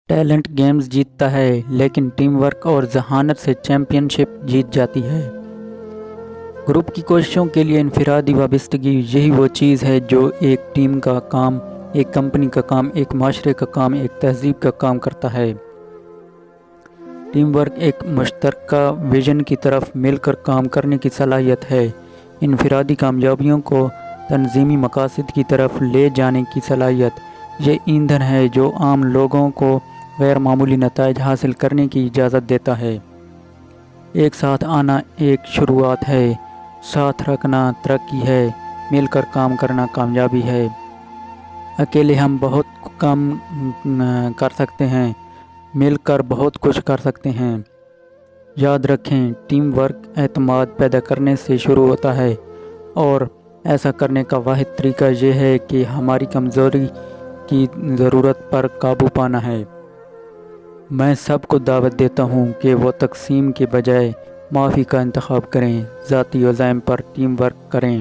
Talent games جیتتا ہے لیکن team work اور ذہانت سے چیمپئن شپ جیت جاتی ہے۔ گروپ کی کوششوں کے لیے انفرادی وابستگی یہی وہ چیز ہے جو ایک ٹیم کا کام، ایک کمپنی کا کام، ایک معاشرے کا کام، ایک تہذیب کا کام کرتا ہے۔ ٹیم ورک ایک مشترکہ ویژن کی طرف مل کر کام کرنے کی صلاحیت ہے۔ انفرادی کامیابیوں کو تنظیمی مقاصد کی طرف لے جانے کی صلاحیت، یہ ایندھن ہے جو عام لوگوں کو غیر معمولی نتائج حاصل کرنے کی اجازت دیتا ہے۔ ایک ساتھ آنا ایک شروعات ہے، ساتھ رکھنا ترقی ہے، مل کر کام کرنا کامیابی ہے۔ اکیلے ہم بہت کم کر سکتے ہیں، مل کر بہت کچھ کر سکتے ہیں۔ یاد رکھیں، ٹیم ورک اعتماد پیدا کرنے سے شروع ہوتا ہے، اور ایسا کرنے کا واحد طریقہ یہ ہے کہ ہماری کمزوری کی ضرورت پر قابو پانا ہے۔ میں سب کو دعوت دیتا ہوں کہ وہ تقسیم کے بجائے معافی کا انتخاب کریں، ذاتی عزائم پر ٹیم ورک کریں۔